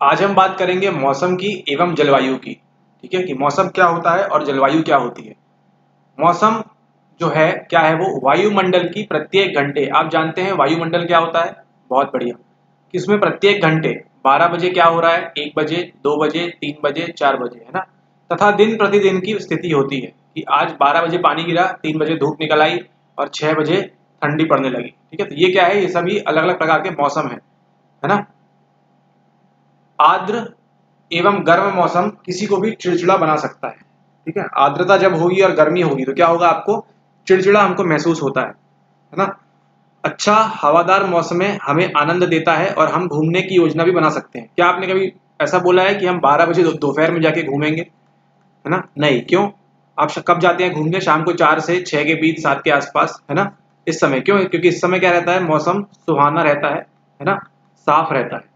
आज हम बात करेंगे मौसम की एवं जलवायु की। ठीक है कि मौसम क्या होता है और जलवायु क्या होती है। मौसम जो है क्या है, वो वायुमंडल की प्रत्येक घंटे, आप जानते हैं वायुमंडल क्या होता है, बहुत बढ़िया, कि इसमें प्रत्येक घंटे 12 बजे क्या हो रहा है, 1 बजे, 2 बजे, 3 बजे, 4 बजे, है ना, तथा दिन प्रतिदिन की स्थिति होती है कि आज 12 बजे पानी गिरा, 3 बजे धूप निकल आई और 6 बजे ठंडी पड़ने लगी। ठीक है, तो ये क्या है, ये सभी अलग अलग प्रकार के मौसम है ना। आर्द्र एवं गर्म मौसम किसी को भी चिड़चिड़ा बना सकता है। ठीक है, आर्द्रता जब होगी और गर्मी होगी तो क्या होगा, आपको चिड़चिड़ा हमको महसूस होता है ना। अच्छा हवादार मौसम में हमें आनंद देता है और हम घूमने की योजना भी बना सकते हैं। क्या आपने कभी ऐसा बोला है कि हम 12 बजे दोपहर में जाके घूमेंगे, है ना, नहीं, क्यों? आप कब जाते हैं घूमने, शाम को 4 से 6 के बीच, 7 के आसपास, है ना, इस समय। क्यों? क्योंकि इस समय क्या रहता है, मौसम सुहाना रहता है ना, साफ रहता है।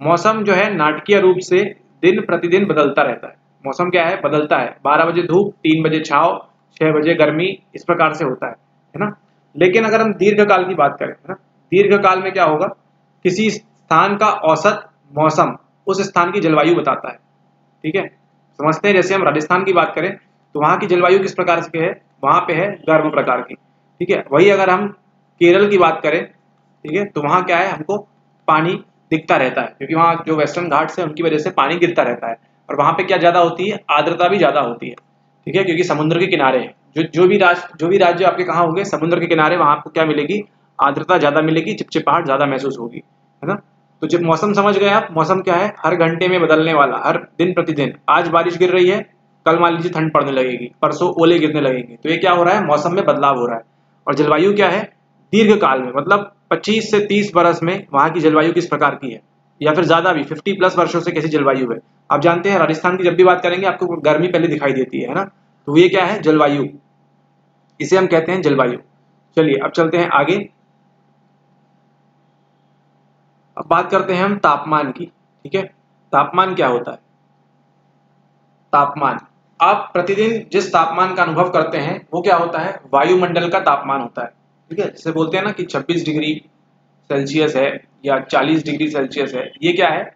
मौसम जो है नाटकीय रूप से दिन प्रतिदिन बदलता रहता है। मौसम क्या है, बदलता है, 12 बजे धूप, 3 बजे छाव, 6 बजे गर्मी, इस प्रकार से होता है ना। लेकिन अगर हम दीर्घकाल की बात करें, है ना, दीर्घकाल में क्या होगा, किसी स्थान का औसत मौसम उस स्थान की जलवायु बताता है। ठीक है, समझते हैं, जैसे हम राजस्थान की बात करें तो वहां की जलवायु किस प्रकार से है, वहां पे है गर्म प्रकार की। ठीक है, वही अगर हम केरल की बात करें, ठीक है, तो वहां क्या है, हमको पानी दिखता रहता है, क्योंकि वहां जो वेस्टर्न घाट्स है उनकी वजह से पानी गिरता रहता है। और वहां पे क्या ज्यादा होती है, आर्द्रता भी ज्यादा होती है। ठीक है, क्योंकि समुद्र के किनारे है, जो भी राज्य आपके कहाँ होंगे, समुद्र के किनारे, वहां आपको क्या मिलेगी, आर्द्रता ज्यादा मिलेगी, चिपचिपाहट ज्यादा महसूस होगी, है ना। तो जब मौसम समझ गए आप, मौसम क्या है, हर घंटे में बदलने वाला, हर दिन प्रतिदिन। आज बारिश गिर रही है, कल मान लीजिए ठंड पड़ने लगेगी, परसों ओले गिरने लगेंगे, तो ये क्या हो रहा है, मौसम में बदलाव हो रहा है। और जलवायु क्या है, दीर्घ काल में, मतलब 25 से 30 बरस में वहां की जलवायु किस प्रकार की है, या फिर ज्यादा भी 50+ वर्षों से कैसी जलवायु है। आप जानते हैं राजस्थान की जब भी बात करेंगे आपको गर्मी पहले दिखाई देती है ना, तो ये क्या है, जलवायु, इसे हम कहते हैं जलवायु। चलिए अब चलते हैं आगे। अब बात करते हैं हम तापमान की। ठीक है, तापमान क्या होता है, तापमान, आप प्रतिदिन जिस तापमान का अनुभव करते हैं वो क्या होता है, वायुमंडल का तापमान होता है। ठीक है, जैसे बोलते हैं ना कि 26 डिग्री सेल्सियस है या 40 डिग्री सेल्सियस है, ये क्या है,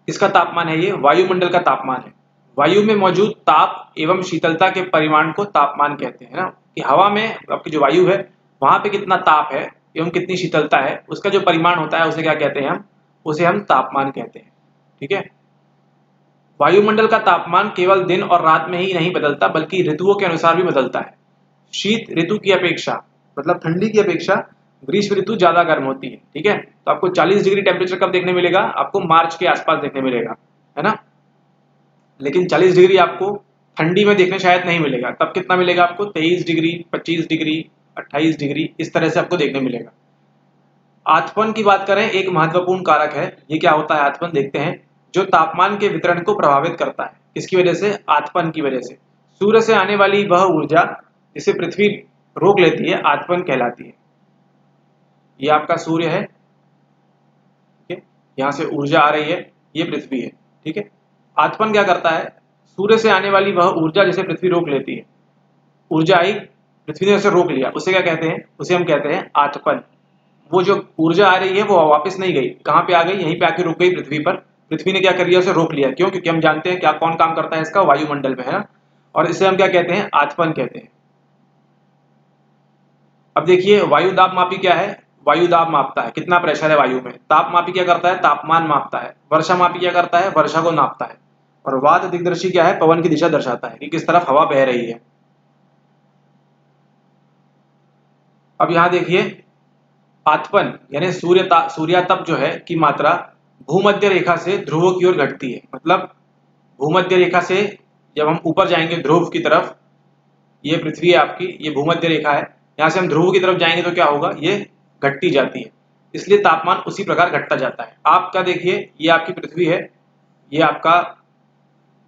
इसका तापमान है, ये वायुमंडल का तापमान है। वायु में मौजूद ताप एवं शीतलता के परिमाण को तापमान कहते हैं ना, कि हवा में आपकी जो वायु है वहां पे कितना ताप है एवं कितनी शीतलता है, उसका जो परिमाण होता है उसे क्या कहते हैं हम, उसे हम तापमान कहते हैं। ठीक है, वायुमंडल का तापमान केवल दिन और रात में ही नहीं बदलता, बल्कि ऋतुओं के अनुसार भी बदलता है। शीत ऋतु की अपेक्षा, मतलब ठंडी की अपेक्षा, ग्रीष्म ऋतु ज्यादा गर्म होती है। ठीक है, तो आपको 40 डिग्री टेम्परेचर कब देखने मिलेगा, आपको मार्च के आसपास देखने मिलेगा, है ना। लेकिन 40 डिग्री आपको ठंडी में देखने शायद नहीं मिलेगा, तब कितना मिलेगा आपको, 23 डिग्री, 25 डिग्री, 28 डिग्री, इस तरह से आपको देखने मिलेगा। आथपन की बात करें, एक महत्वपूर्ण कारक है, ये क्या होता है आथपन, देखते हैं, जो तापमान के वितरण को प्रभावित करता है। किसकी वजह से, आथपन की वजह से। सूर्य से आने वाली वह ऊर्जा जिसे पृथ्वी रोक लेती है, आथपन कहलाती है। ये आपका सूर्य है, ठीक है, यहाँ से ऊर्जा आ रही है, ये पृथ्वी है। ठीक है, आथपन क्या करता है, सूर्य से आने वाली वह ऊर्जा जिसे पृथ्वी रोक लेती है, ऊर्जा आई, पृथ्वी ने उसे रोक लिया, उसे क्या कहते हैं, उसे हम कहते हैं आथपन। वो जो ऊर्जा आ रही है वो वापस नहीं गई, कहाँ पे आ गई, यहीं पे आके रुक गई पृथ्वी पर। पृथ्वी ने क्या कर लिया, उसे रोक लिया। क्यों? क्योंकि हम जानते हैं क्या, कौन काम करता है इसका, वायुमंडल में, है ना। और इसे हम क्या कहते हैं, आथपन कहते हैं। अब देखिए वायु दाब मापी क्या है, वायु दाब मापता है कितना प्रेशर है वायु में। ताप मापी क्या करता है, तापमान मापता है। वर्षा मापी क्या करता है, वर्षा को नापता है। और वात दिग्दर्शी क्या है, पवन की दिशा दर्शाता है कि किस तरफ हवा बह रही है। अब यहाँ देखिए, आथपन यानी सूर्यातप जो है की मात्रा भूमध्य रेखा से ध्रुवों की ओर घटती है। मतलब भूमध्य रेखा से जब हम ऊपर जाएंगे ध्रुव की तरफ, ये पृथ्वी है आपकी, ये भूमध्य रेखा है, यहाँ से हम ध्रुव की तरफ जाएंगे तो क्या होगा, ये घटती जाती है, इसलिए तापमान उसी प्रकार घटता जाता है। आपका देखिए, ये आपकी पृथ्वी है, ये आपका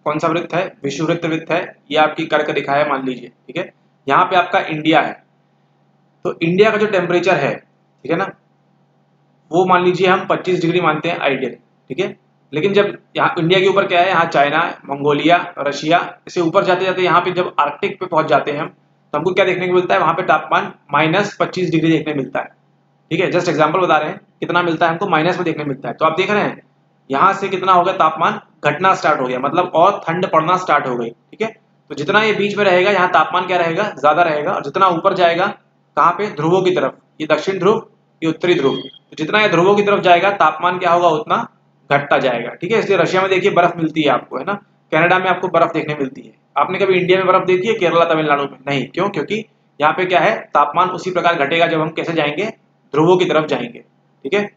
कौन सा वृत्त है, विषुववृत्त वृत्त है, ये आपकी कर्क रेखा है मान लीजिए। ठीक है, यहाँ पे आपका इंडिया है, तो इंडिया का जो टेम्परेचर है, ठीक है ना, वो मान लीजिए हम 25 डिग्री मानते हैं आइडियल। ठीक है, लेकिन जब यहाँ इंडिया के ऊपर क्या है, यहाँ चाइना, मंगोलिया, रशिया, इसे ऊपर जाते जाते यहाँ पे जब आर्कटिक पे पहुंच जाते हैं हम, तो हमको क्या देखने को मिलता है, वहां पे तापमान -25 डिग्री देखने मिलता है। ठीक है, जस्ट एग्जाम्पल बता रहे हैं, कितना मिलता है हमको, माइनस में देखने मिलता है। तो आप देख रहे हैं यहाँ से कितना हो गया, तापमान घटना स्टार्ट हो गया, मतलब और ठंड पड़ना स्टार्ट हो गई। ठीक है, तो जितना ये बीच में रहेगा यहाँ तापमान क्या रहेगा, ज्यादा रहेगा, और जितना ऊपर जाएगा कहाँ पे, ध्रुवों की तरफ, ये दक्षिण ध्रुव, ये उत्तरी ध्रुव, तो जितना ये ध्रुवों की तरफ जाएगा तापमान क्या होगा, उतना घटता जाएगा। ठीक है, इसलिए रशिया में देखिए बर्फ मिलती है आपको, है ना, कनाडा में आपको बर्फ देखने मिलती है। आपने कभी इंडिया में बर्फ देखी है, केरला तमिलनाडु में? नहीं। क्यों? क्योंकि यहाँ पे क्या है, तापमान उसी प्रकार घटेगा जब हम कैसे जाएंगे, ध्रुवों की तरफ जाएंगे। ठीक है,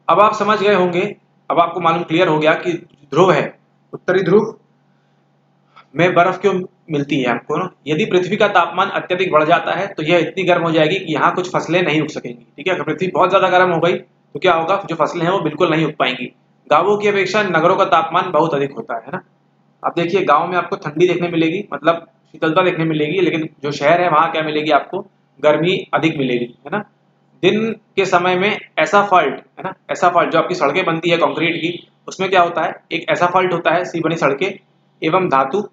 अब आप समझ गए होंगे, अब आपको मालूम क्लियर हो गया कि ध्रुव है, उत्तरी ध्रुव में बर्फ क्यों मिलती है आपको ना। यदि पृथ्वी का तापमान अत्यधिक बढ़ जाता है तो यह इतनी गर्म हो जाएगी कि यहाँ कुछ फसलें नहीं उग सकेंगी। ठीक है, अगर पृथ्वी बहुत ज्यादा गर्म हो गई तो क्या होगा, जो फसलें हैं वो बिल्कुल नहीं उग पाएंगी। गांवों की अपेक्षा नगरों का तापमान बहुत अधिक होता है ना। अब देखिए गांव में आपको ठंडी देखने मिलेगी, मतलब शीतलता देखने मिलेगी, लेकिन जो शहर है वहां क्या मिलेगी आपको, गर्मी अधिक मिलेगी, है ना। दिन के समय में एसाफाल्ट, है ना, एसाफाल्ट जो आपकी सड़कें बनती है कंक्रीट की, उसमें क्या होता है, एक एसाफाल्ट होता है, सी बनी सड़कें एवं धातु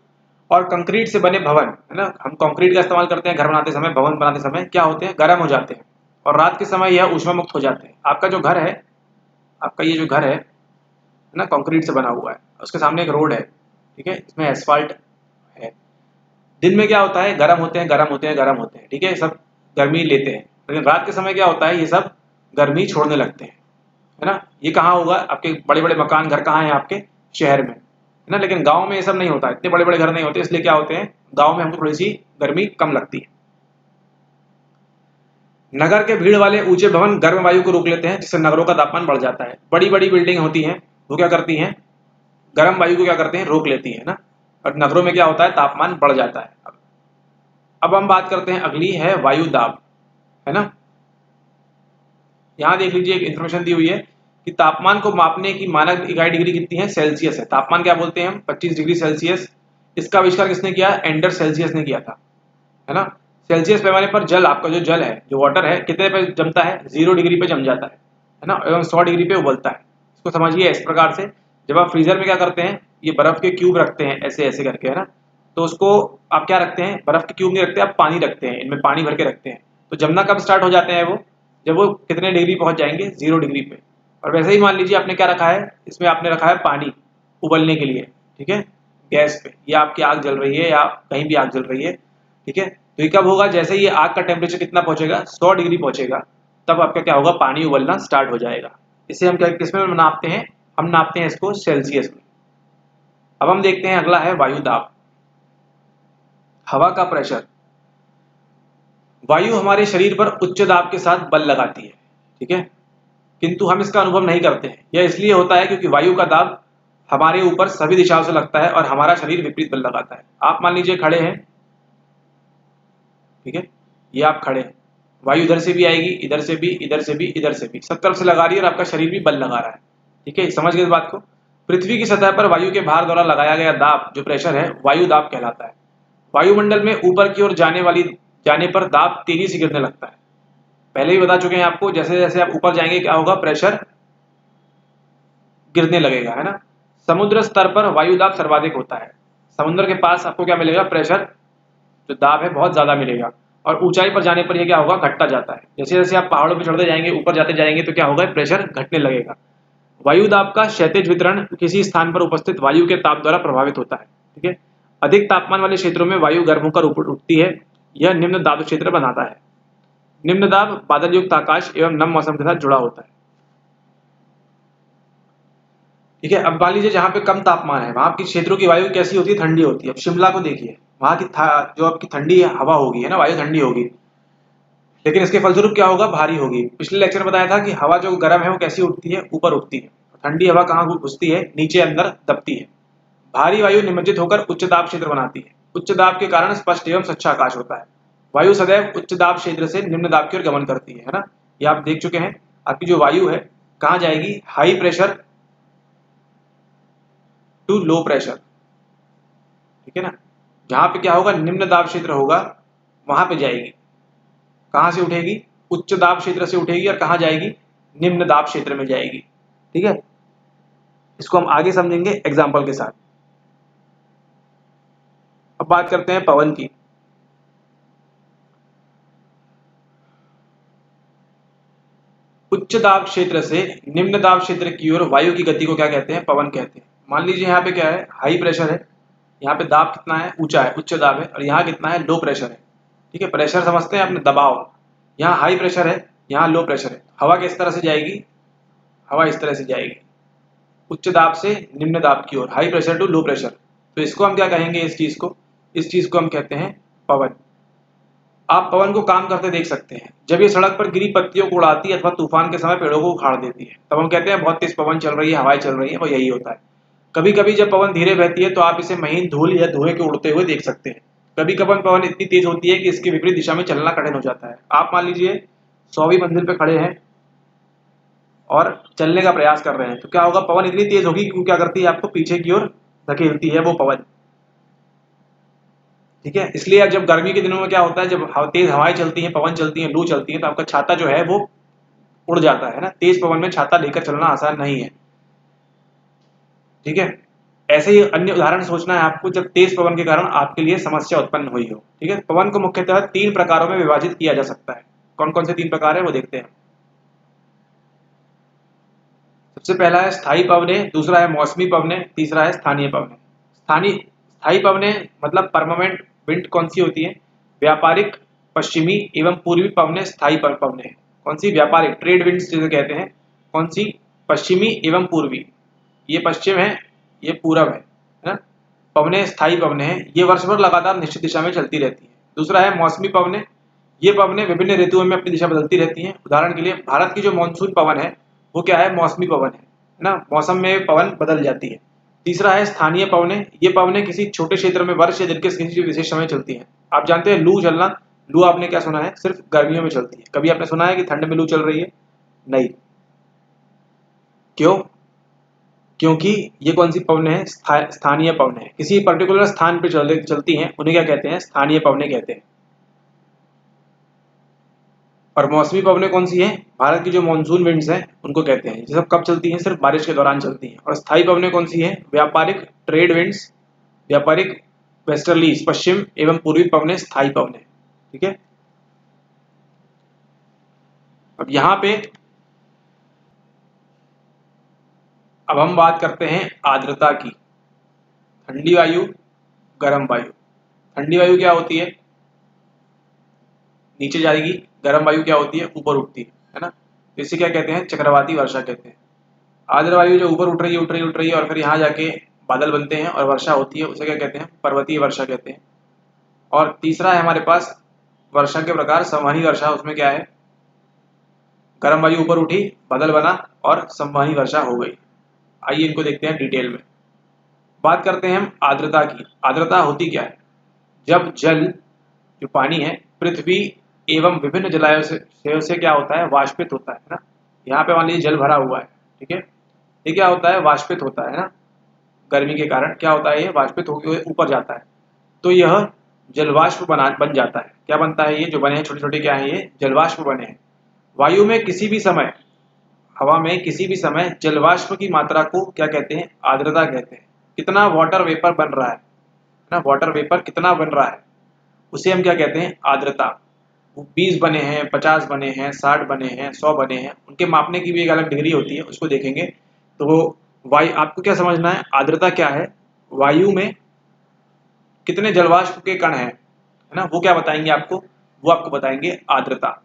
और कंक्रीट से बने भवन, है ना, हम कंक्रीट का इस्तेमाल करते हैं घर बनाते समय, भवन बनाते समय, क्या होते हैं, गर्म हो जाते हैं और रात के समय यह ऊष्मा मुक्त हो जाते हैं। आपका जो घर है, आपका ये जो घर है ना, कंक्रीट से बना हुआ है, उसके सामने एक रोड है, ठीक है, इसमें एसफाल्ट है। दिन में क्या होता है, गर्म होते हैं, गर्म होते हैं, गर्म होते हैं, ठीक है, सब गर्मी लेते हैं, लेकिन रात के समय क्या होता है, ये सब गर्मी छोड़ने लगते हैं, है ना। ये कहाँ होगा, आपके बड़े बड़े मकान घर कहाँ हैं, आपके शहर में, है ना, लेकिन गांव में ये सब नहीं होता, इतने बड़े बड़े घर नहीं होते, इसलिए क्या होते हैं, गांव में हमको थोड़ी सी गर्मी कम लगती है। नगर के भीड़ वाले ऊंचे भवन गर्म वायु को रोक लेते हैं, जिससे नगरों का तापमान बढ़ जाता है। बड़ी बड़ी बिल्डिंग होती हैं, वो क्या करती हैं, गर्म वायु को क्या करते हैं, रोक लेती है ना, और नगरों में क्या होता है, तापमान बढ़ जाता है। अब हम बात करते हैं, अगली है वायु दाब, है ना। यहाँ देख लीजिए एक इंफॉर्मेशन दी हुई है कि तापमान को मापने की मानक इकाई डिग्री कितनी है, सेल्सियस है। तापमान क्या बोलते हैं हम, 25 डिग्री सेल्सियस। इसका आविष्कार किसने किया, एंडर सेल्सियस ने किया था, है ना। सेल्सियस पैमाने पर जल, आपका जो जल है, जो वाटर है, कितने पे जमता है, 0 डिग्री पे जम जाता है ना, एवं 100 डिग्री पे उबलता है। इसको समझिए इस प्रकार से, जब आप फ्रीजर में क्या करते हैं, ये बर्फ के क्यूब रखते हैं ऐसे ऐसे करके, है ना, तो उसको आप क्या रखते हैं, बर्फ के क्यूब नहीं रखते, आप पानी रखते हैं, इनमें पानी भर के रखते हैं। तो जमना कब स्टार्ट हो जाते हैं वो, जब वो कितने डिग्री पहुंच जाएंगे, 0 डिग्री पे। और वैसे ही मान लीजिए आपने क्या रखा है, इसमें आपने रखा है पानी उबलने के लिए, ठीक है, गैस पे, या आपकी आग जल रही है या कहीं भी आग जल रही है, ठीक है। तो ये कब होगा, जैसे ये आग का टेम्परेचर कितना पहुंचेगा, 100 डिग्री पहुंचेगा, तब आपका क्या होगा, पानी उबलना स्टार्ट हो जाएगा। इसे हम क्या किसमें नापते हैं, हम नापते हैं इसको सेल्सियस में। अब हम देखते हैं अगला है वायु दाब, हवा का प्रेशर। वायु हमारे शरीर पर उच्च दाब के साथ बल लगाती है, ठीक है, किंतु हम इसका अनुभव नहीं करते हैं। यह इसलिए होता है क्योंकि वायु का दाब हमारे ऊपर सभी दिशाओं से लगता है और हमारा शरीर विपरीत बल लगाता है। आप मान लीजिए खड़े हैं, ठीक है, ये आप खड़े हैं, वायु इधर से भी आएगी, इधर से भी, इधर से भी, इधर से भी, सब तरफ से लगा रही है और आपका शरीर भी बल लगा रहा है। ठीक है, समझ गए इस बात को। पृथ्वी की सतह पर वायु के भार द्वारा लगाया गया दाब, जो प्रेशर है, वायु दाब कहलाता है। वायुमंडल में ऊपर की ओर जाने पर दाब तेजी से गिरने लगता है। पहले ही बता चुके हैं आपको, जैसे जैसे आप ऊपर जाएंगे क्या होगा, प्रेशर गिरने लगेगा, है ना। समुद्र स्तर पर वायु दाब सर्वाधिक होता है। समुद्र के पास आपको क्या मिलेगा, प्रेशर, जो दाब है, बहुत ज्यादा मिलेगा। और ऊंचाई पर जाने पर यह क्या होगा, घटता जाता है। जैसे जैसे आप पहाड़ों पर चढ़ते जाएंगे, ऊपर जाते जाएंगे, तो क्या होगा, प्रेशर घटने लगेगा। वायु दाब का क्षैतिज वितरण किसी स्थान पर उपस्थित वायु के ताप द्वारा प्रभावित होता है, ठीक है। अधिक तापमान वाले क्षेत्रों में वायु गर्म होकर ऊपर उठती है, यह निम्न दाब क्षेत्र बनाता है। निम्न दाब बादल युक्त आकाश एवं नम मौसम के साथ जुड़ा होता है, ठीक है। अब मान लीजिए जहां पे कम तापमान है, वहां की क्षेत्रों की वायु कैसी होती है, ठंडी होती है। अब शिमला को देखिए, वहां की जो आपकी ठंडी हवा होगी, है ना, वायु ठंडी होगी, लेकिन इसके फलस्वरूप क्या होगा, भारी होगी। पिछले लेक्चर में बताया था कि हवा जो गर्म है वो कैसी उठती है, ऊपर उठती है। ठंडी हवा कहाँ घुसती है, नीचे अंदर दबती है। भारी वायु निमज्जित होकर उच्च दाब क्षेत्र बनाती है। उच्च दाब के कारण स्पष्ट एवं स्वच्छ आकाश होता है। वायु सदैव उच्च दाब क्षेत्र से निम्न दाब की ओर गमन करती है ना। ये आप देख चुके हैं, आपकी जो वायु है कहाँ जाएगी, high pressure to low pressure, ठीक है ना। जहां पे क्या होगा, निम्न दाब क्षेत्र होगा, वहां पे जाएगी। कहां से उठेगी, उच्च दाब क्षेत्र से उठेगी और कहां जाएगी, निम्न दाब क्षेत्र में जाएगी, ठीक है। इसको हम आगे समझेंगे एग्जाम्पल के साथ। अब बात करते हैं पवन की। उच्च दाब क्षेत्र से निम्न दाब क्षेत्र की ओर वायु की गति को क्या कहते हैं? पवन कहते हैं। मान लीजिए यहाँ पे क्या है, हाई प्रेशर है, यहाँ पे दाब कितना है, ऊंचा है, उच्च दाब है, और यहाँ कितना है, लो प्रेशर है। ठीक है, प्रेशर समझते हैं अपने, दबाव। यहाँ हाई प्रेशर है, यहाँ लो प्रेशर है। हवा किस तरह से जाएगी? हवा इस तरह से जाएगी, उच्च दाब से निम्न दाब की ओर, high pressure to low pressure. तो इसको हम क्या कहेंगे? इस चीज को हम कहते हैं पवन। आप पवन को काम करते देख सकते हैं। जब ये सड़क पर गिरी पत्तियों को उड़ाती है अथवा तूफान के समय पेड़ों को उखाड़ देती है, तब हम कहते हैं बहुत तेज पवन चल रही है, हवाएं चल रही है। वो यही होता है। कभी कभी जब पवन धीरे बहती है तो आप इसे महीन धूल या धुएं के उड़ते हुए देख सकते हैं। कभी कभी पवन इतनी तेज होती है कि इसके विपरीत दिशा में चलना कठिन हो जाता है। आप मान लीजिए 100वीं मंजिल पे खड़े हैं और चलने का प्रयास कर रहे हैं, तो क्या होगा? पवन इतनी तेज होगी कि क्या करती है? आपको पीछे की ओर धकेलती है वो पवन। ठीक है, इसलिए अब जब गर्मी के दिनों में क्या होता है, जब तेज हवाएं चलती हैं, पवन चलती है, लू चलती है, तो आपका छाता जो है वो उड़ जाता है ना। तेज पवन में छाता लेकर चलना आसान नहीं है। ठीक है, ऐसे ही अन्य उदाहरण सोचना है आपको जब तेज पवन के कारण आपके लिए समस्या उत्पन्न हुई हो। ठीक है, पवन को मुख्यतः 3 प्रकारों में विभाजित किया जा सकता है। कौन कौन से 3 प्रकार है वो देखते हैं। सबसे पहला है स्थायी पवने, दूसरा है मौसमी पवने, तीसरा है स्थानीय पवने। स्थायी पवने मतलब परमानेंट विंड कौन सी होती है? व्यापारिक पश्चिमी एवं पूर्वी पवने स्थायी पवने हैं। कौन सी? व्यापारिक, ट्रेड विंड्स जिसे कहते हैं। कौन सी? पश्चिमी एवं पूर्वी। ये पश्चिम है, ये पूरब है ना। पवने स्थायी पवने हैं, ये वर्ष भर लगातार निश्चित दिशा में चलती रहती है। दूसरा है मौसमी पवने, ये पवने विभिन्न ऋतुओं में अपनी दिशा बदलती रहती हैं। उदाहरण के लिए भारत की जो मानसून पवन है वो क्या है? मौसमी पवन है ना, मौसम में पवन बदल जाती है। तीसरा है स्थानीय पवने, ये पवने किसी छोटे क्षेत्र में वर्ष या दिन के किसी विशेष समय चलती हैं। आप जानते हैं लू चलना, लू आपने क्या सुना है? सिर्फ गर्मियों में चलती है। कभी आपने सुना है कि ठंड में लू चल रही है? नहीं। क्यों? क्योंकि ये कौन सी पवने हैं? स्थानीय पवने हैं, किसी पर्टिकुलर स्थान पर चलती हैं, उन्हें क्या कहते हैं? स्थानीय पवने कहते हैं। और मौसमी पवनें कौन सी हैं? भारत की जो मानसून विंड्स हैं उनको कहते हैं। ये सब कब चलती हैं? सिर्फ बारिश के दौरान चलती हैं। और स्थायी पवनें कौन सी हैं? व्यापारिक ट्रेड विंड्स, व्यापारिक वेस्टर्लीज, पश्चिम एवं पूर्वी पवनें स्थायी पवनें। ठीक है, अब यहाँ पे अब हम बात करते हैं आर्द्रता की। ठंडी वायु, गर्म वायु। ठंडी वायु क्या होती है? नीचे जाएगी। गर्म वायु क्या होती है? ऊपर उठती है ना। इसे क्या कहते हैं? चक्रवाती वर्षा कहते हैं। आर्द्र वायु जो ऊपर उठ रही है और फिर यहाँ जाके बादल बनते हैं और वर्षा होती है, उसे क्या कहते हैं? पर्वतीय वर्षा कहते हैं। और तीसरा है हमारे पास वर्षा के प्रकार संवहनी वर्षा। उसमें क्या है? गर्म वायु ऊपर उठी, बादल बना और संवहनी वर्षा हो गई। आइए इनको देखते हैं डिटेल में। बात करते हैं हम आर्द्रता की। आर्द्रता होती क्या है? जब जल, जो पानी है, पृथ्वी एवं विभिन्न जलाशयों से क्या होता है? वाष्पित होता है ना। यहाँ पे मान लीजिए जल भरा हुआ है, ठीक है, ये क्या होता है? वाष्पित होता है ना। गर्मी के कारण क्या होता है? ये वाष्पित होकर ऊपर जाता है, तो यह जलवाष्प बन जाता है। क्या बनता है? ये जो बने हैं छोटे छोटे क्या है? ये जलवाष्प बने हैं। वायु में किसी भी समय, हवा में किसी भी समय जलवाष्प की मात्रा को क्या कहते हैं? आर्द्रता कहते हैं। कितना वाटर वेपर बन रहा है ना, वाटर वेपर कितना बन रहा है, उसे हम क्या कहते हैं? आर्द्रता। 20 बने हैं, 50 बने हैं, 60 बने हैं, 100 बने हैं, उनके मापने की भी एक अलग डिग्री होती है, उसको देखेंगे। तो वायु, आपको क्या समझना है? आर्द्रता क्या है? वायु में कितने जलवाष्प के कण हैं, है ना, वो क्या बताएंगे आपको? वो आपको बताएंगे आर्द्रता।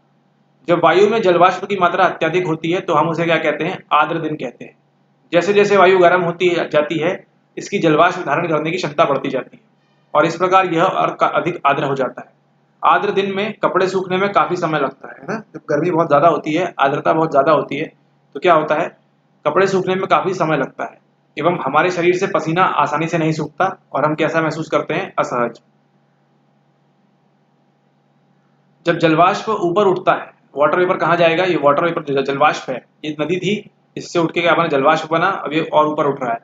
जब वायु में जलवाष्प की मात्रा अत्यधिक होती है तो हम उसे क्या कहते हैं? आर्द्र दिन कहते हैं। जैसे जैसे वायु गर्म होती जाती है, इसकी जलवाष्प धारण करने की क्षमता बढ़ती जाती है और इस प्रकार यह और अधिक आर्द्र हो जाता है। आर्द्र दिन में कपड़े सूखने में काफी समय लगता है ना। जब गर्मी बहुत ज्यादा होती है, आर्द्रता बहुत ज्यादा होती है, तो क्या होता है? कपड़े सूखने में काफी समय लगता है एवं हमारे शरीर से पसीना आसानी से नहीं सूखता और हम कैसा महसूस करते हैं? असहज। जब जलवाष्प ऊपर उठता है, वाटर वेपर कहाँ जाएगा? ये वाटर वेपर जलवाष्प है, ये नदी थी, इससे उठ के क्या बना? जलवाष्प बना। अब ये और ऊपर उठ रहा है।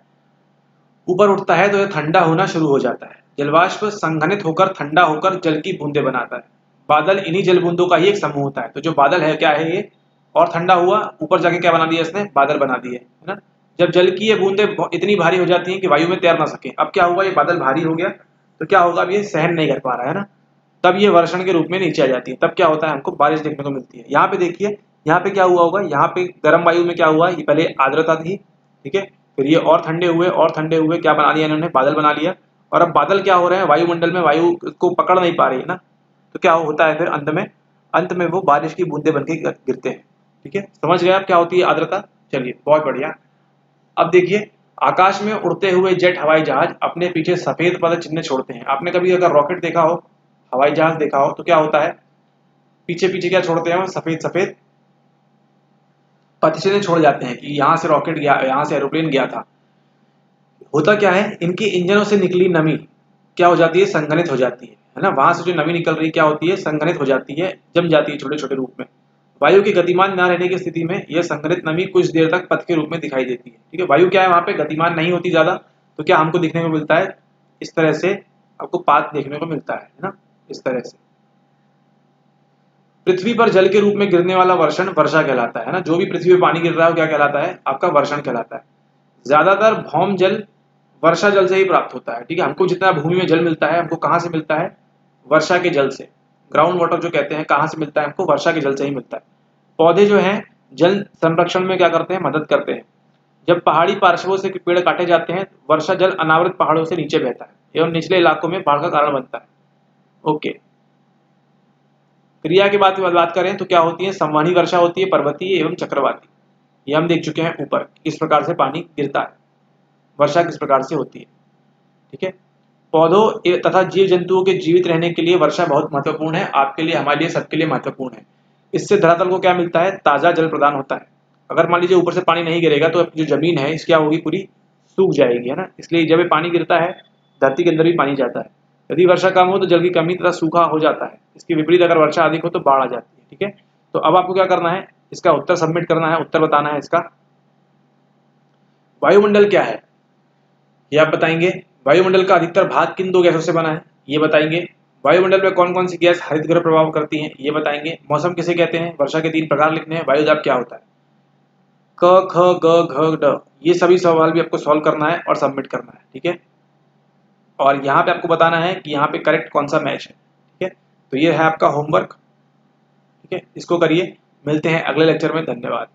ऊपर उठता है तो यह ठंडा होना शुरू हो जाता है। जलवाष्प संघनित होकर ठंडा होकर जल की बूंदें बनाता है। बादल इन्हीं जल बूंदों का ही एक समूह होता है। तो जो बादल है क्या है? ये और ठंडा हुआ, ऊपर जाके क्या बना दिया इसने? बादल बना दिए, है ना। जब जल की ये बूंदें इतनी भारी हो जाती हैं कि वायु में तैर ना सके, अब क्या हुआ? ये बादल भारी हो गया, तो क्या होगा? अब ये सहन नहीं कर पा रहा है ना, तब ये वर्षण के रूप में नीचे आ जाती है। तब क्या होता है? हमको बारिश देखने को मिलती है। यहाँ पे देखिए यहाँ पे क्या हुआ होगा, यहाँ पे गर्म वायु में क्या हुआ, ये पहले आर्द्रता थी, ठीक है, फिर ये और ठंडे हुए, क्या बना लिया इन्होंने, बादल बना लिया। और अब बादल क्या हो रहे हैं, वायुमंडल में वायु को पकड़ नहीं पा रही है ना, तो क्या होता है फिर अंत में वो बारिश की बूंदे बन के गिरते हैं। ठीक है, समझ गए आप क्या होती है आर्द्रता। चलिए बहुत बढ़िया। अब देखिए, आकाश में उड़ते हुए जेट हवाई जहाज अपने पीछे सफेद पद चिन्ह छोड़ते हैं। आपने कभी अगर रॉकेट देखा हो, हवाई जहाज देखा हो, तो क्या होता है, पीछे पीछे क्या छोड़ते हैं, सफेद सफेद पद चिन्ह छोड़ जाते हैं कि यहाँ से रॉकेट गया, यहाँ से एरोप्लेन गया था। होता क्या है, इनके इंजनों से निकली नमी क्या हो जाती है, संघनित हो जाती है ना। वहां से जो नमी निकल रही क्या होती है, संघनित हो जाती है, जम जाती है छोटे छोटे रूप में। वायु के गतिमान न रहने की स्थिति में यह संघनित नमी कुछ देर तक पथ के रूप में दिखाई देती है। ठीक है, वायु क्या है, वहां पे गतिमान नहीं होती ज्यादा, तो क्या हमको दिखने को मिलता है, इस तरह से आपको पाथ देखने को मिलता है ना, इस तरह से। पृथ्वी पर जल के रूप में गिरने वाला वर्षण वर्षा कहलाता है ना। जो भी पृथ्वी पर पानी गिर रहा है क्या कहलाता है, आपका वर्षण कहलाता है। ज्यादातर भौम जल वर्षा जल से ही प्राप्त होता है। ठीक है, हमको जितना भूमि में जल मिलता है, हमको कहाँ से मिलता है, वर्षा के जल से। ग्राउंड वाटर जो कहते हैं, कहाँ से मिलता है हमको, वर्षा के जल से ही मिलता है। पौधे जो हैं जल संरक्षण में क्या करते हैं, मदद करते हैं। जब पहाड़ी पार्श्वों से पेड़ काटे जाते हैं, वर्षा जल अनावृत पहाड़ों से नीचे बहता है एवं निचले इलाकों में बाढ़ का कारण बनता है। ओके, क्रिया के बात करें तो क्या होती है, संवहनी वर्षा होती है, पर्वतीय एवं चक्रवाती। ये हम देख चुके हैं ऊपर, किस प्रकार से पानी गिरता है, वर्षा किस प्रकार से होती है। ठीक है, पौधों तथा जीव जंतुओं के जीवित रहने के लिए वर्षा बहुत महत्वपूर्ण है, आपके लिए, हमारे लिए, सबके लिए महत्वपूर्ण है। इससे धरातल को क्या मिलता है, ताजा जल प्रदान होता है। अगर मान लीजिए ऊपर से पानी नहीं गिरेगा तो जो जमीन है इस क्या होगी, पूरी सूख जाएगी, है ना। इसलिए जब ये पानी गिरता है धरती के अंदर भी पानी जाता है। यदि वर्षा कम हो तो जल की कमी तथा सूखा हो जाता है। इसके विपरीत अगर वर्षा अधिक हो तो बाढ़ आ जाती है। ठीक है, तो अब आपको क्या करना है, इसका उत्तर सबमिट करना है, उत्तर बताना है इसका। वायुमंडल क्या है ये आप बताएंगे। वायुमंडल का अधिकतर भाग किन दो गैसों से बना है ये बताएंगे। वायुमंडल में कौन कौन सी गैस हरित गृह प्रभाव करती हैं ये बताएंगे। मौसम किसे कहते हैं, वर्षा के 3 प्रकार लिखने हैं। वायुदाब क्या होता है, क ख ग घ ड, ये सभी सवाल भी आपको सॉल्व करना है और सबमिट करना है। ठीक है, और यहाँ पे आपको बताना है कि यहाँ पे करेक्ट कौन सा मैच है। ठीक है, तो ये है आपका होमवर्क। ठीक है, इसको करिए, मिलते हैं अगले लेक्चर में, धन्यवाद।